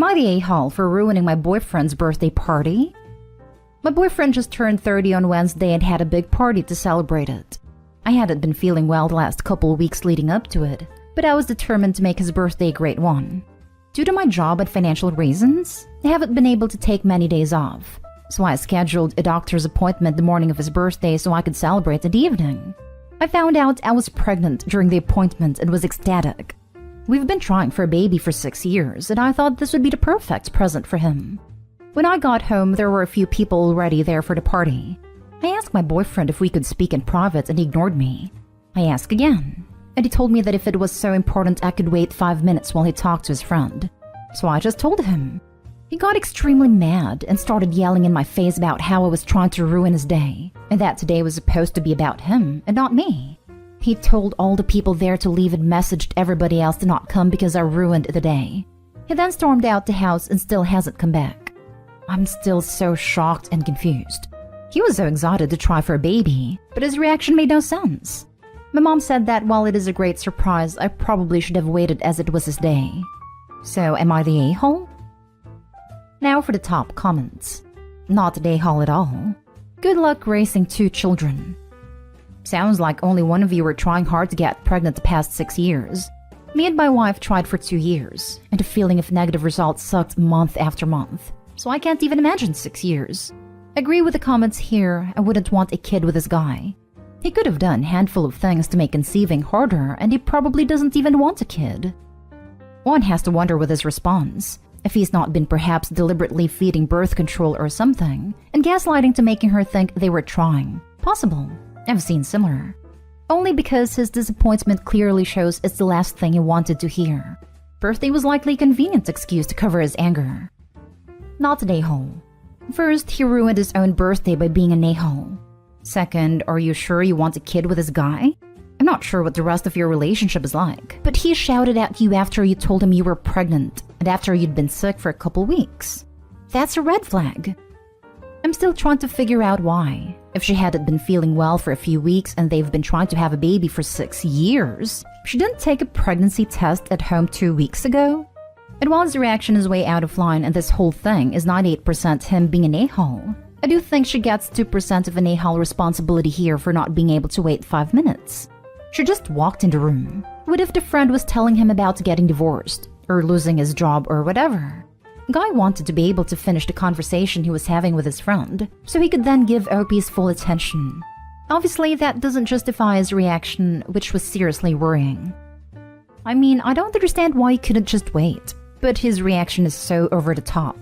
I the a-hole for ruining my boyfriend's birthday party? My boyfriend just turned 30 on Wednesday and had a big party to celebrate it. I hadn't been feeling well the last couple of weeks leading up to it, but I was determined to make his birthday a great one. Due to my job and financial reasons, I haven't been able to take many days off, so I scheduled a doctor's appointment the morning of his birthday so I could celebrate in the evening. I found out I was pregnant during the appointment and was ecstatic. We've been trying for a baby for 6 years, and I thought this would be the perfect present for him. When I got home, there were a few people already there for the party. I asked my boyfriend if we could speak in private, and he ignored me. I asked again, and he told me that if it was so important, I could wait 5 minutes while he talked to his friend. So I just told him. He got extremely mad and started yelling in my face about how I was trying to ruin his day, and that today was supposed to be about him and not me. He told all the people there to leave and messaged everybody else to not come because I ruined the day. He then stormed out the house and still hasn't come back. I'm still so shocked and confused. He was so excited to try for a baby, but his reaction made no sense. My mom said that while it is a great surprise, I probably should have waited as it was his day. So am I the a-hole? Now for the top comments. Not the a-hole at all. Good luck raising 2 children. Sounds like only one of you were trying hard to get pregnant the past 6 years. Me and my wife tried for 2 years, and the feeling of negative results sucked month after month. So I can't even imagine 6 years. Agree with the comments here, I wouldn't want a kid with this guy. He could have done a handful of things to make conceiving harder, and he probably doesn't even want a kid. One has to wonder with his response, if he's not been perhaps deliberately feeding birth control or something, and gaslighting to making her think they were trying. Possible. I've seen similar. Only because his disappointment clearly shows it's the last thing he wanted to hear. Birthday was likely a convenient excuse to cover his anger. Not an a-hole. First, he ruined his own birthday by being an a-hole. Second, are you sure you want a kid with this guy? I'm not sure what the rest of your relationship is like, but he shouted at you after you told him you were pregnant and after you'd been sick for a couple weeks. That's a red flag. I'm still trying to figure out why. If she hadn't been feeling well for a few weeks and they've been trying to have a baby for 6 years, she didn't take a pregnancy test at home 2 weeks ago? And while his reaction is way out of line and this whole thing is 98% him being an a-hole, I do think she gets 2% of an a-hole responsibility here for not being able to wait 5 minutes. She just walked in the room. What if the friend was telling him about getting divorced, or losing his job, or whatever? Guy wanted to be able to finish the conversation he was having with his friend, so he could then give OP his full attention. Obviously, that doesn't justify his reaction, which was seriously worrying. I mean, I don't understand why he couldn't just wait, but his reaction is so over the top.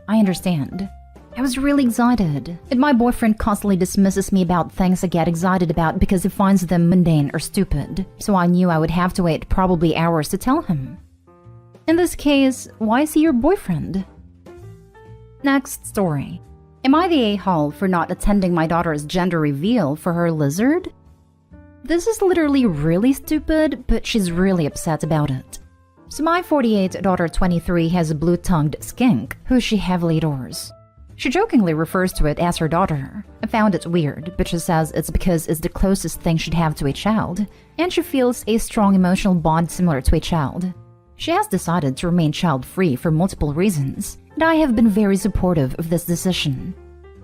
I understand. I was really excited, and my boyfriend constantly dismisses me about things I get excited about because he finds them mundane or stupid, so I knew I would have to wait probably hours to tell him. In this case, why is he your boyfriend? Next story. Am I the a-hole for not attending my daughter's gender reveal for her lizard? This is literally really stupid, but she's really upset about it. So my 48 daughter 23 has a blue-tongued skink who she heavily adores. She jokingly refers to it as her daughter. I found it weird, but she says it's because it's the closest thing she'd have to a child, and she feels a strong emotional bond similar to a child. She has decided to remain child-free for multiple reasons, and I have been very supportive of this decision.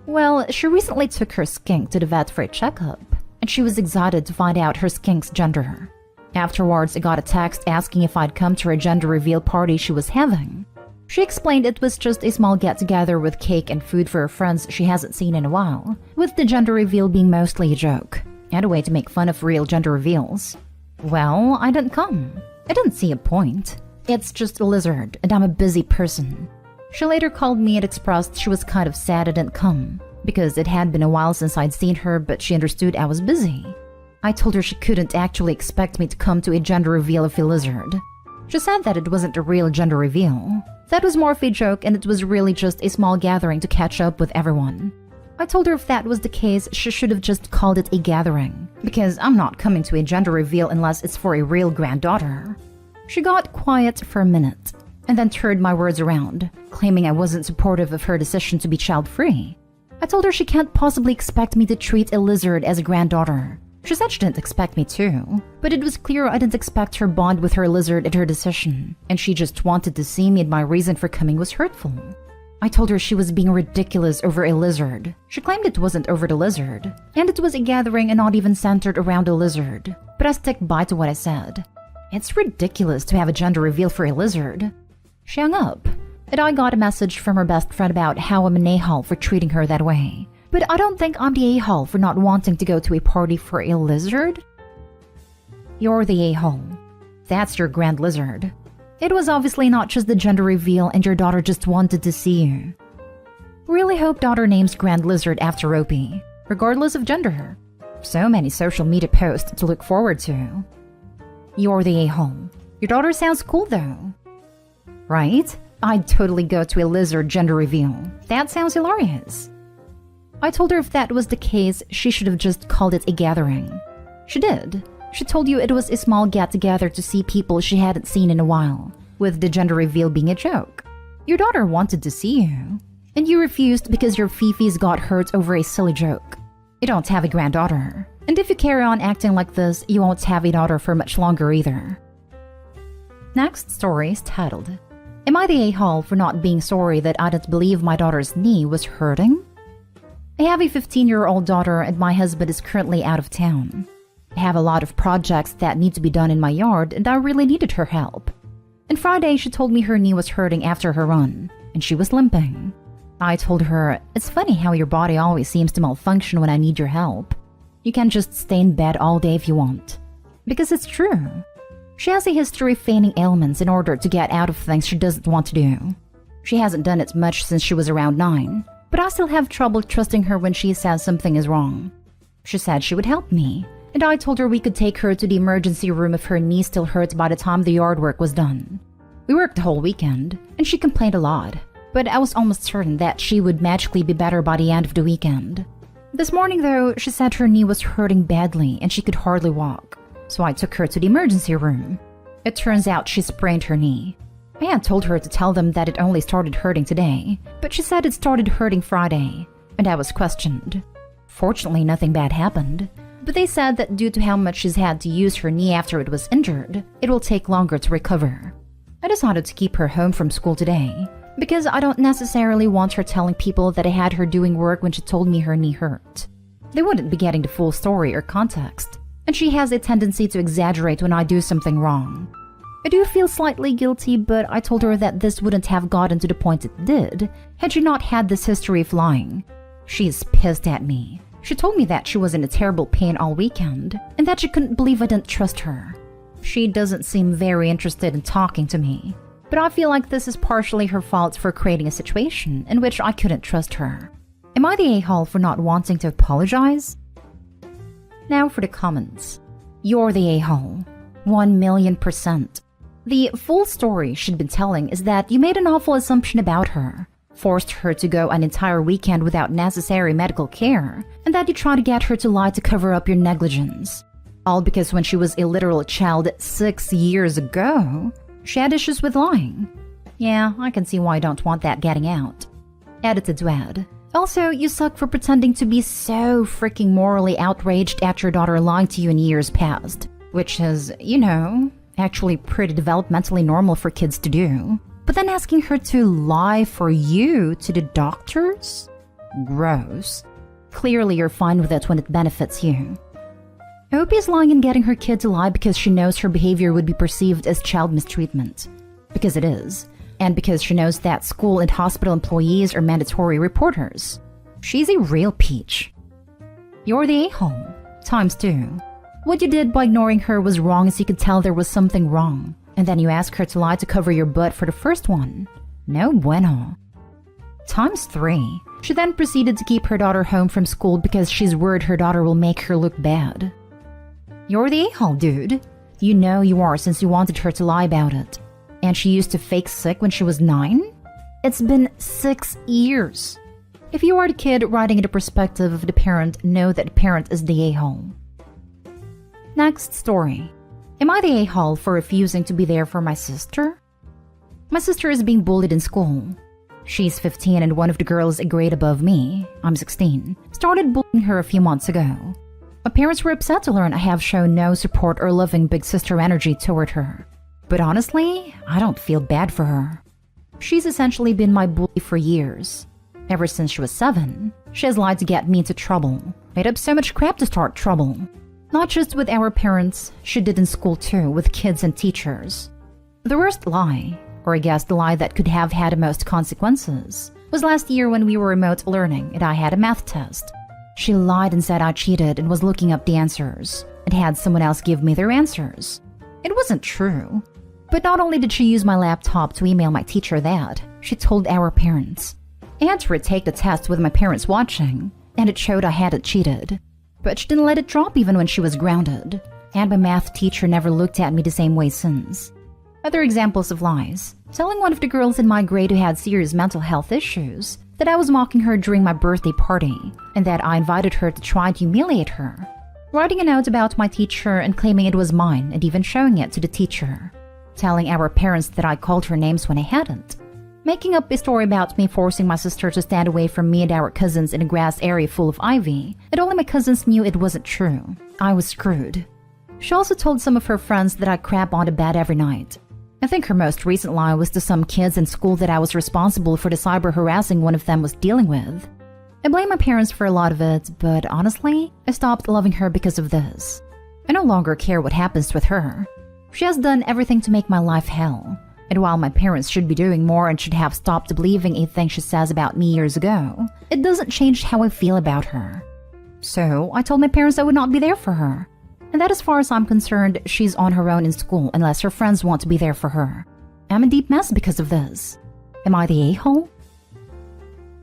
Well, she recently took her skink to the vet for a checkup, and she was excited to find out her skink's gender. Afterwards, I got a text asking if I'd come to her gender reveal party she was having. She explained it was just a small get-together with cake and food for her friends she hasn't seen in a while, with the gender reveal being mostly a joke, and a way to make fun of real gender reveals. Well, I didn't come. I didn't see a point. It's just a lizard, and I'm a busy person. She later called me and expressed she was kind of sad I didn't come, because it had been a while since I'd seen her, but she understood I was busy. I told her she couldn't actually expect me to come to a gender reveal of a lizard. She said that it wasn't a real gender reveal. That was more of a joke, and it was really just a small gathering to catch up with everyone. I told her if that was the case, she should have just called it a gathering, because I'm not coming to a gender reveal unless it's for a real granddaughter. She got quiet for a minute, and then turned my words around, claiming I wasn't supportive of her decision to be child-free. I told her she can't possibly expect me to treat a lizard as a granddaughter, She said she didn't expect me to, but it was clear I didn't expect her bond with her lizard at her decision, and she just wanted to see me and my reason for coming was hurtful. I told her she was being ridiculous over a lizard. She claimed it wasn't over the lizard, and it was a gathering and not even centered around a lizard, but I stick by to what I said. It's ridiculous to have a gender reveal for a lizard. She hung up, and I got a message from her best friend about how I'm an a-hole for treating her that way. But I don't think I'm the a-hole for not wanting to go to a party for a lizard. You're the a-hole. That's your grand lizard. It was obviously not just the gender reveal and your daughter just wanted to see you. Really hope daughter names grand lizard after Opie, regardless of gender. So many social media posts to look forward to. You're the a-hole. Your daughter sounds cool though. Right? I'd totally go to a lizard gender reveal. That sounds hilarious. I told her if that was the case, she should have just called it a gathering. She did. She told you it was a small get-together to see people she hadn't seen in a while, with the gender reveal being a joke. Your daughter wanted to see you, and you refused because your fifis got hurt over a silly joke. You don't have a granddaughter, and if you carry on acting like this, you won't have a daughter for much longer either. Next story is titled, Am I the a-hole for not being sorry that I didn't believe my daughter's knee was hurting? I have a 15-year-old daughter and my husband is currently out of town. I have a lot of projects that need to be done in my yard and I really needed her help. And Friday she told me her knee was hurting after her run, and she was limping. I told her, it's funny how your body always seems to malfunction when I need your help. You can just stay in bed all day if you want. Because it's true. She has a history of feigning ailments in order to get out of things she doesn't want to do. She hasn't done it much since she was around 9. But I still have trouble trusting her when she says something is wrong. She said she would help me, and I told her we could take her to the emergency room if her knee still hurts by the time the yard work was done. We worked the whole weekend, and she complained a lot, but I was almost certain that she would magically be better by the end of the weekend. This morning though, she said her knee was hurting badly and she could hardly walk, so I took her to the emergency room. It turns out she sprained her knee. I had told her to tell them that it only started hurting today, but she said it started hurting Friday, and I was questioned. Fortunately, nothing bad happened, but they said that due to how much she's had to use her knee after it was injured, it will take longer to recover. I decided to keep her home from school today, because I don't necessarily want her telling people that I had her doing work when she told me her knee hurt. They wouldn't be getting the full story or context, and she has a tendency to exaggerate when I do something wrong. I do feel slightly guilty, but I told her that this wouldn't have gotten to the point it did had she not had this history of lying. She's pissed at me. She told me that she was in a terrible pain all weekend and that she couldn't believe I didn't trust her. She doesn't seem very interested in talking to me, but I feel like this is partially her fault for creating a situation in which I couldn't trust her. Am I the a-hole for not wanting to apologize? Now for the comments. You're the a-hole. 1,000,000%. The full story she'd been telling is that you made an awful assumption about her, forced her to go an entire weekend without necessary medical care, and that you tried to get her to lie to cover up your negligence. All because when she was a literal child 6 years ago, she had issues with lying. Yeah, I can see why I don't want that getting out. Edited to add. Also, you suck for pretending to be so freaking morally outraged at your daughter lying to you in years past, which is, actually pretty developmentally normal for kids to do. But then asking her to lie for you to the doctors? Gross. Clearly you're fine with it when it benefits you. Opie is lying and getting her kid to lie because she knows her behavior would be perceived as child mistreatment. Because it is. And because she knows that school and hospital employees are mandatory reporters. She's a real peach. You're the a-hole. ×2. What you did by ignoring her was wrong as you could tell there was something wrong. And then you ask her to lie to cover your butt for the first one. No bueno. ×3. She then proceeded to keep her daughter home from school because she's worried her daughter will make her look bad. You're the a-hole, dude. You know you are since you wanted her to lie about it. And she used to fake sick when she was 9? It's been 6 years. If you are the kid writing in the perspective of the parent, know that the parent is the a-hole. Next story. Am I the a-hole for refusing to be there for my sister? My sister is being bullied in school. She's 15 and one of the girls a grade above me, I'm 16, started bullying her a few months ago. My parents were upset to learn I have shown no support or loving big sister energy toward her. But honestly, I don't feel bad for her. She's essentially been my bully for years. Ever since she was 7, she has lied to get me into trouble, made up so much crap to start trouble. Not just with our parents, she did in school too, with kids and teachers. The worst lie, or I guess the lie that could have had the most consequences, was last year when we were remote learning and I had a math test. She lied and said I cheated and was looking up the answers and had someone else give me their answers. It wasn't true. But not only did she use my laptop to email my teacher that, she told our parents. I had to retake the test with my parents watching, and it showed I hadn't cheated. But she didn't let it drop even when she was grounded, and my math teacher never looked at me the same way since. Other examples of lies: telling one of the girls in my grade who had serious mental health issues that I was mocking her during my birthday party, and that I invited her to try to humiliate her. Writing a note about my teacher and claiming it was mine and even showing it to the teacher. Telling our parents that I called her names when I hadn't. Making up a story about me forcing my sister to stand away from me and our cousins in a grass area full of ivy, and only my cousins knew it wasn't true. I was screwed. She also told some of her friends that I crap on the bed every night. I think her most recent lie was to some kids in school that I was responsible for the cyber harassing one of them was dealing with. I blame my parents for a lot of it, but honestly, I stopped loving her because of this. I no longer care what happens with her. She has done everything to make my life hell. And while my parents should be doing more and should have stopped believing anything she says about me years ago, it doesn't change how I feel about her. So I told my parents I would not be there for her. And that as far as I'm concerned, she's on her own in school unless her friends want to be there for her. I'm a deep mess because of this. Am I the a-hole?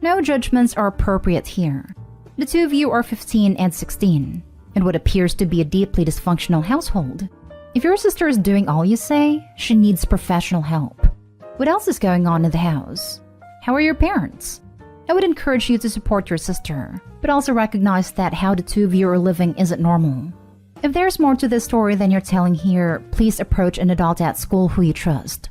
No judgments are appropriate here. The two of you are 15 and 16, in what appears to be a deeply dysfunctional household. If your sister is doing all you say, she needs professional help. What else is going on in the house? How are your parents? I would encourage you to support your sister, but also recognize that how the two of you are living isn't normal. If there's more to this story than you're telling here, please approach an adult at school who you trust.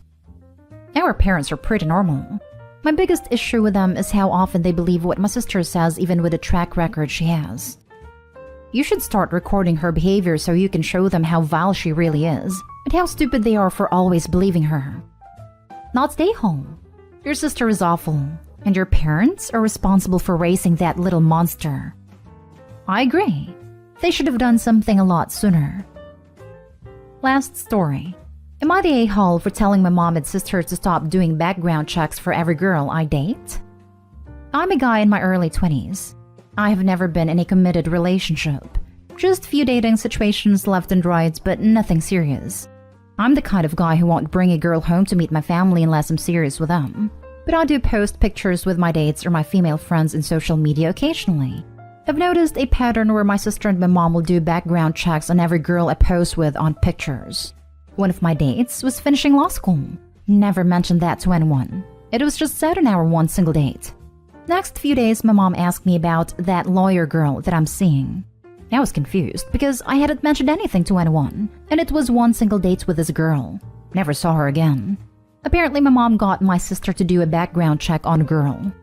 Our parents are pretty normal. My biggest issue with them is how often they believe what my sister says even with the track record she has. You should start recording her behavior so you can show them how vile she really is, and how stupid they are for always believing her. Not stay home. Your sister is awful, and your parents are responsible for raising that little monster. I agree. They should have done something a lot sooner. Last story. Am I the a-hole for telling my mom and sister to stop doing background checks for every girl I date? I'm a guy in my early 20s. I have never been in a committed relationship. Just few dating situations left and right, but nothing serious. I'm the kind of guy who won't bring a girl home to meet my family unless I'm serious with them. But I do post pictures with my dates or my female friends in social media occasionally. I've noticed a pattern where my sister and my mom will do background checks on every girl I post with on pictures. One of my dates was finishing law school. Never mentioned that to anyone. It was just said on our one single date. Next few days, my mom asked me about that lawyer girl that I'm seeing. I was confused because I hadn't mentioned anything to anyone, and it was one single date with this girl. Never saw her again. Apparently, my mom got my sister to do a background check on a girl.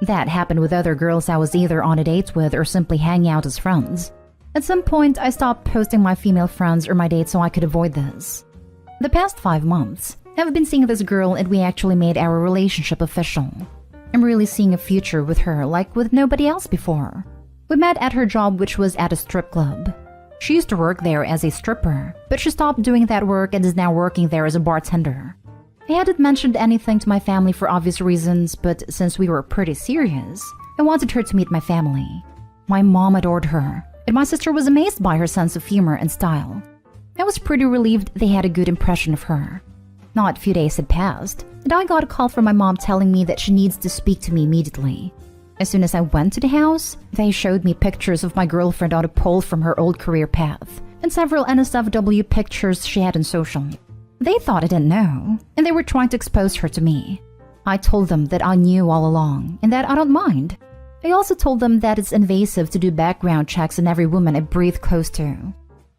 That happened with other girls I was either on a date with or simply hanging out as friends. At some point, I stopped posting my female friends or my dates so I could avoid this. The past 5 months, I've been seeing this girl and we actually made our relationship official. I'm really seeing a future with her like with nobody else before. We met at her job, which was at a strip club. She used to work there as a stripper, but she stopped doing that work and is now working there as a bartender. I hadn't mentioned anything to my family for obvious reasons, but since we were pretty serious, I wanted her to meet my family. My mom adored her, and my sister was amazed by her sense of humor and style. I was pretty relieved they had a good impression of her. Not a few days had passed, and I got a call from my mom telling me that she needs to speak to me immediately. As soon as I went to the house, they showed me pictures of my girlfriend on a pole from her old career path, and several NSFW pictures she had on social. They thought I didn't know, and they were trying to expose her to me. I told them that I knew all along, and that I don't mind. I also told them that it's invasive to do background checks on every woman I breathe close to.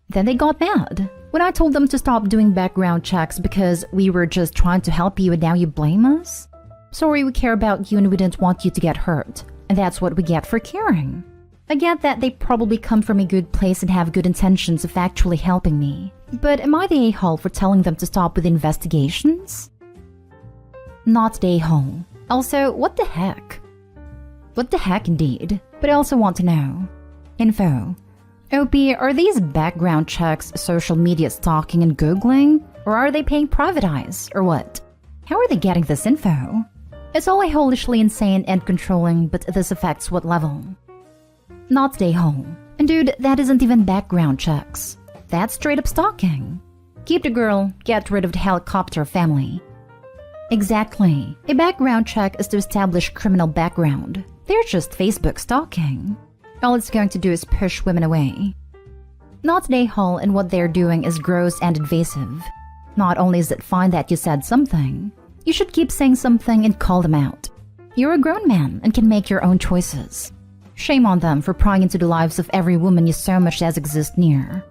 Then they got mad when I told them to stop doing background checks because we were just trying to help you and now you blame us? Sorry, we care about you and we didn't want you to get hurt, and that's what we get for caring. I get that they probably come from a good place and have good intentions of actually helping me. But am I the a-hole for telling them to stop with investigations? Not the a-hole. Also, what the heck? What the heck indeed. But I also want to know. Info. OP, are these background checks, social media stalking and Googling? Or are they paying private eyes? Or what? How are they getting this info? It's all helishly insane and controlling, but this affects what level? Not the a-hole. And dude, that isn't even background checks. That's straight up stalking. Keep the girl, get rid of the helicopter family. Exactly. A background check is to establish criminal background. They're just Facebook stalking. All it's going to do is push women away. Not the a-hole, and what they're doing is gross and invasive. Not only is it fine that you said something, you should keep saying something and call them out. You're a grown man and can make your own choices. Shame on them for prying into the lives of every woman you so much as exist near.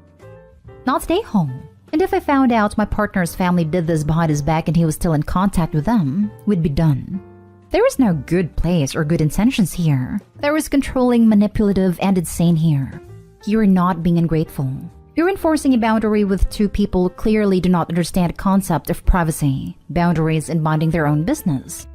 Not the a-hole. And if I found out my partner's family did this behind his back and he was still in contact with them, we'd be done. There is no good place or good intentions here. There is controlling, manipulative, and insane here. You're not being ungrateful. You're enforcing a boundary with two people who clearly do not understand the concept of privacy, boundaries, and minding their own business.